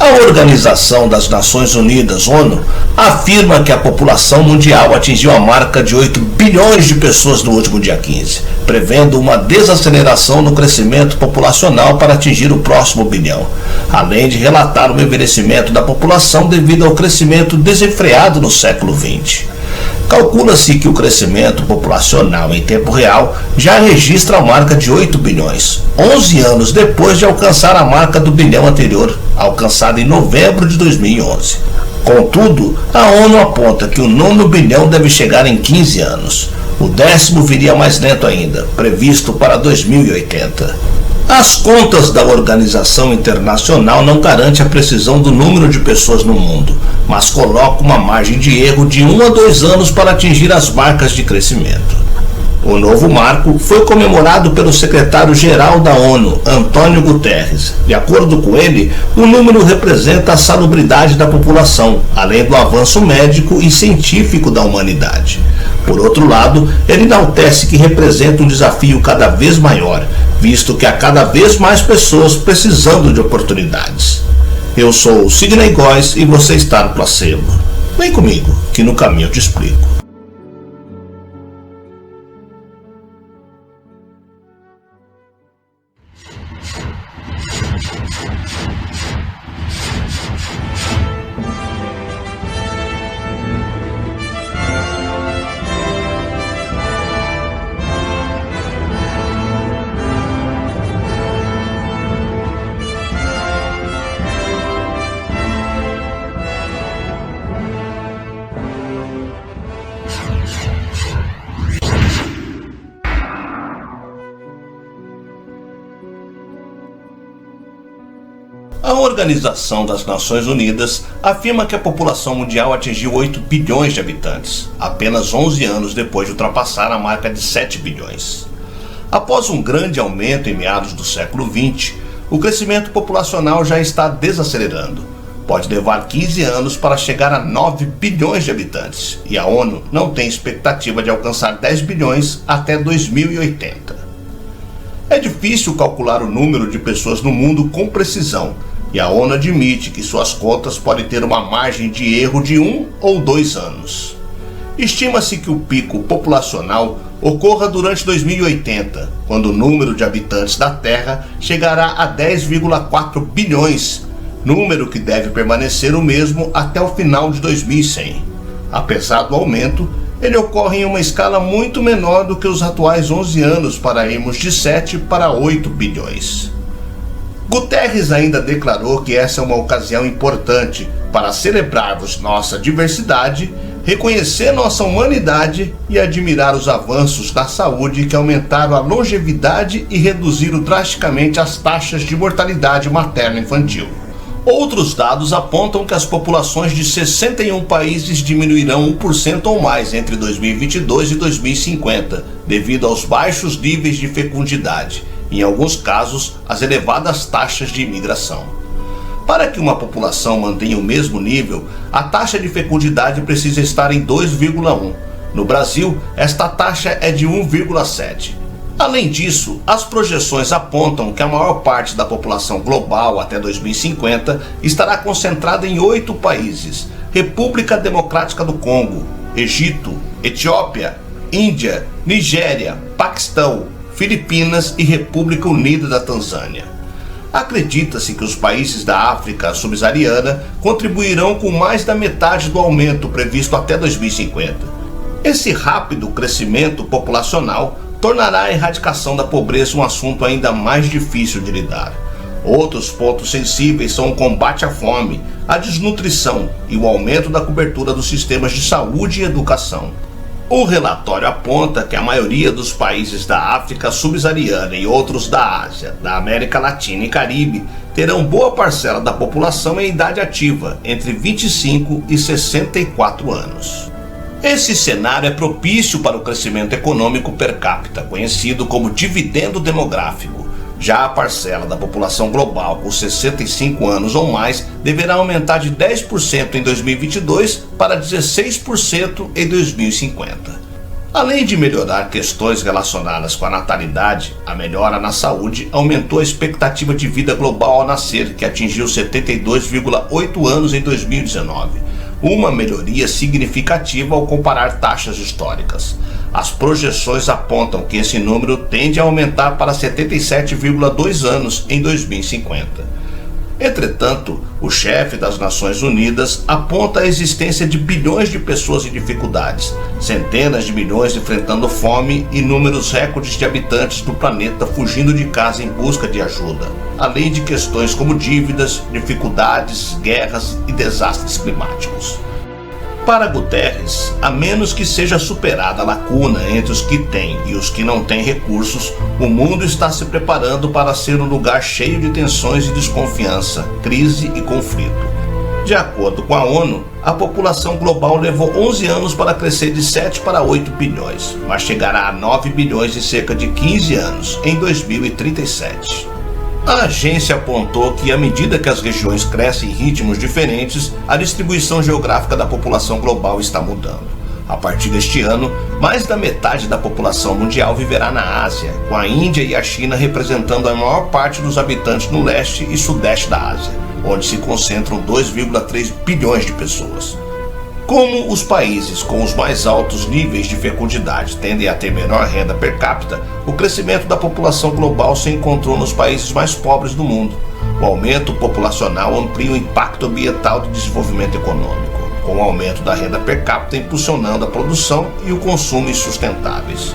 A Organização das Nações Unidas, ONU, afirma que a população mundial atingiu a marca de 8 bilhões de pessoas no último dia 15, prevendo uma desaceleração no crescimento populacional para atingir o próximo bilhão, além de relatar o envelhecimento da população devido ao crescimento desenfreado no século XX. Calcula-se que o crescimento populacional em tempo real já registra a marca de 8 bilhões, 11 anos depois de alcançar a marca do bilhão anterior, alcançada em novembro de 2011. Contudo, a ONU aponta que o 9º bilhão deve chegar em 15 anos. O 10º viria mais lento ainda, previsto para 2080. As contas da organização internacional não garantem a precisão do número de pessoas no mundo, mas colocam uma margem de erro de 1 a 2 anos para atingir as marcas de crescimento. O novo marco foi comemorado pelo secretário-geral da ONU, Antônio Guterres. De acordo com ele, o número representa a salubridade da população, além do avanço médico e científico da humanidade. Por outro lado, ele enaltece que representa um desafio cada vez maior, visto que há cada vez mais pessoas precisando de oportunidades. Eu sou o Sidney Góes e você está no Placebo. Vem comigo, que no caminho eu te explico. A Organização das Nações Unidas afirma que a população mundial atingiu 8 bilhões de habitantes, apenas 11 anos depois de ultrapassar a marca de 7 bilhões. Após um grande aumento em meados do século XX, o crescimento populacional já está desacelerando. Pode levar 15 anos para chegar a 9 bilhões de habitantes, e a ONU não tem expectativa de alcançar 10 bilhões até 2080. É difícil calcular o número de pessoas no mundo com precisão, e a ONU admite que suas contas podem ter uma margem de erro de 1 ou 2 anos. Estima-se que o pico populacional ocorra durante 2080, quando o número de habitantes da Terra chegará a 10,4 bilhões, número que deve permanecer o mesmo até o final de 2100. Apesar do aumento, ele ocorre em uma escala muito menor do que os atuais 11 anos para irmos de 7 para 8 bilhões. Guterres ainda declarou que essa é uma ocasião importante para celebrarmos nossa diversidade, reconhecer nossa humanidade e admirar os avanços da saúde que aumentaram a longevidade e reduziram drasticamente as taxas de mortalidade materno-infantil. Outros dados apontam que as populações de 61 países diminuirão 1% ou mais entre 2022 e 2050, devido aos baixos níveis de fecundidade, e em alguns casos, as elevadas taxas de imigração. Para que uma população mantenha o mesmo nível, a taxa de fecundidade precisa estar em 2,1. No Brasil, esta taxa é de 1,7. Além disso, as projeções apontam que a maior parte da população global até 2050 estará concentrada em 8 países: República Democrática do Congo, Egito, Etiópia, Índia, Nigéria, Paquistão, Filipinas e República Unida da Tanzânia. Acredita-se que os países da África subsaariana contribuirão com mais da metade do aumento previsto até 2050. Esse rápido crescimento populacional tornará a erradicação da pobreza um assunto ainda mais difícil de lidar. Outros pontos sensíveis são o combate à fome, a desnutrição e o aumento da cobertura dos sistemas de saúde e educação. O relatório aponta que a maioria dos países da África subsaariana e outros da Ásia, da América Latina e Caribe terão boa parcela da população em idade ativa, entre 25 e 64 anos. Esse cenário é propício para o crescimento econômico per capita, conhecido como dividendo demográfico. Já a parcela da população global com 65 anos ou mais deverá aumentar de 10% em 2022 para 16% em 2050. Além de melhorar questões relacionadas com a natalidade, a melhora na saúde aumentou a expectativa de vida global ao nascer, que atingiu 72,8 anos em 2019. Uma melhoria significativa ao comparar taxas históricas. As projeções apontam que esse número tende a aumentar para 77,2 anos em 2050. Entretanto, o chefe das Nações Unidas aponta a existência de bilhões de pessoas em dificuldades, centenas de milhões enfrentando fome e números recordes de habitantes do planeta fugindo de casa em busca de ajuda, além de questões como dívidas, dificuldades, guerras e desastres climáticos. Para Guterres, a menos que seja superada a lacuna entre os que têm e os que não têm recursos, o mundo está se preparando para ser um lugar cheio de tensões e desconfiança, crise e conflito. De acordo com a ONU, a população global levou 11 anos para crescer de 7 para 8 bilhões, mas chegará a 9 bilhões em cerca de 15 anos, em 2037. A agência apontou que, à medida que as regiões crescem em ritmos diferentes, a distribuição geográfica da população global está mudando. A partir deste ano, mais da metade da população mundial viverá na Ásia, com a Índia e a China representando a maior parte dos habitantes no leste e sudeste da Ásia, onde se concentram 2,3 bilhões de pessoas. Como os países com os mais altos níveis de fecundidade tendem a ter menor renda per capita, o crescimento da população global se encontrou nos países mais pobres do mundo. O aumento populacional amplia o impacto ambiental do desenvolvimento econômico, com o aumento da renda per capita impulsionando a produção e o consumo insustentáveis.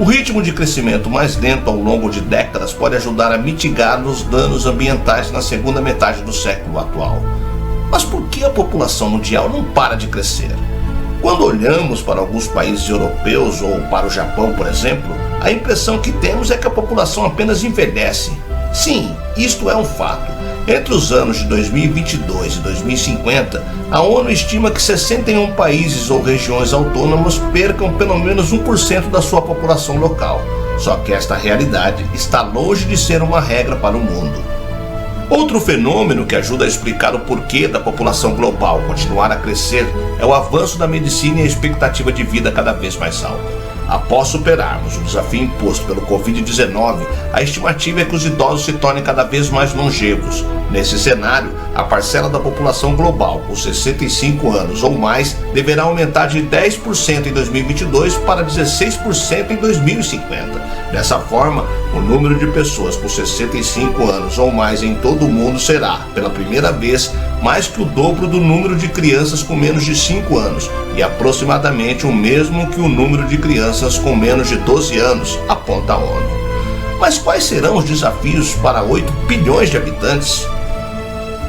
O ritmo de crescimento mais lento ao longo de décadas pode ajudar a mitigar os danos ambientais na segunda metade do século atual. Mas por que a população mundial não para de crescer? Quando olhamos para alguns países europeus ou para o Japão, por exemplo, a impressão que temos é que a população apenas envelhece. Sim, isto é um fato. Entre os anos de 2022 e 2050, a ONU estima que 61 países ou regiões autônomas percam pelo menos 1% da sua população local. Só que esta realidade está longe de ser uma regra para o mundo. Outro fenômeno que ajuda a explicar o porquê da população global continuar a crescer é o avanço da medicina e a expectativa de vida cada vez mais alta. Após superarmos o desafio imposto pelo Covid-19, a estimativa é que os idosos se tornem cada vez mais longevos. Nesse cenário, a parcela da população global com 65 anos ou mais deverá aumentar de 10% em 2022 para 16% em 2050. Dessa forma, o número de pessoas com 65 anos ou mais em todo o mundo será, pela primeira vez, mais que o dobro do número de crianças com menos de 5 anos e aproximadamente o mesmo que o número de crianças com menos de 12 anos, aponta a ONU. Mas quais serão os desafios para 8 bilhões de habitantes?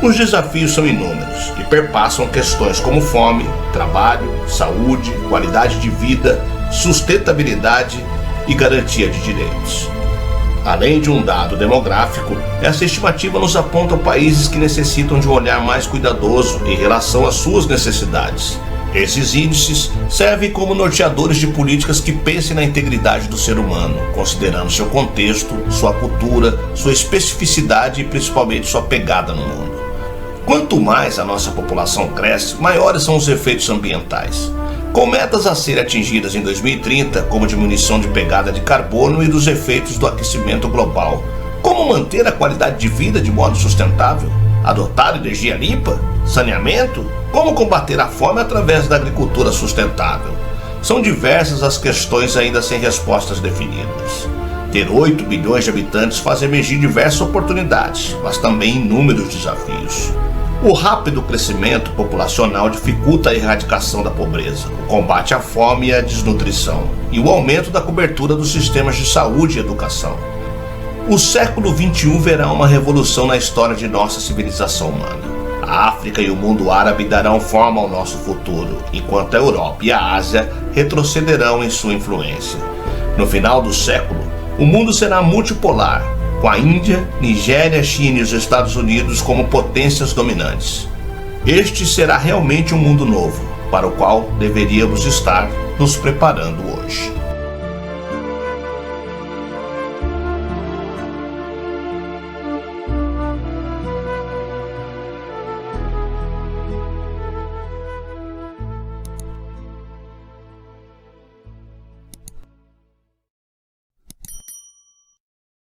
Os desafios são inúmeros e perpassam questões como fome, trabalho, saúde, qualidade de vida, sustentabilidade e garantia de direitos. Além de um dado demográfico, essa estimativa nos aponta países que necessitam de um olhar mais cuidadoso em relação às suas necessidades. Esses índices servem como norteadores de políticas que pensem na integridade do ser humano, considerando seu contexto, sua cultura, sua especificidade e principalmente sua pegada no mundo. Quanto mais a nossa população cresce, maiores são os efeitos ambientais. Com metas a serem atingidas em 2030, como diminuição de pegada de carbono e dos efeitos do aquecimento global. Como manter a qualidade de vida de modo sustentável? Adotar energia limpa? Saneamento? Como combater a fome através da agricultura sustentável? São diversas as questões ainda sem respostas definidas. Ter 8 bilhões de habitantes faz emergir diversas oportunidades, mas também inúmeros desafios. O rápido crescimento populacional dificulta a erradicação da pobreza, o combate à fome e à desnutrição, e o aumento da cobertura dos sistemas de saúde e educação. O século XXI verá uma revolução na história de nossa civilização humana. A África e o mundo árabe darão forma ao nosso futuro, enquanto a Europa e a Ásia retrocederão em sua influência. No final do século, o mundo será multipolar, com a Índia, Nigéria, China e os Estados Unidos como potências dominantes. Este será realmente um mundo novo, para o qual deveríamos estar nos preparando hoje.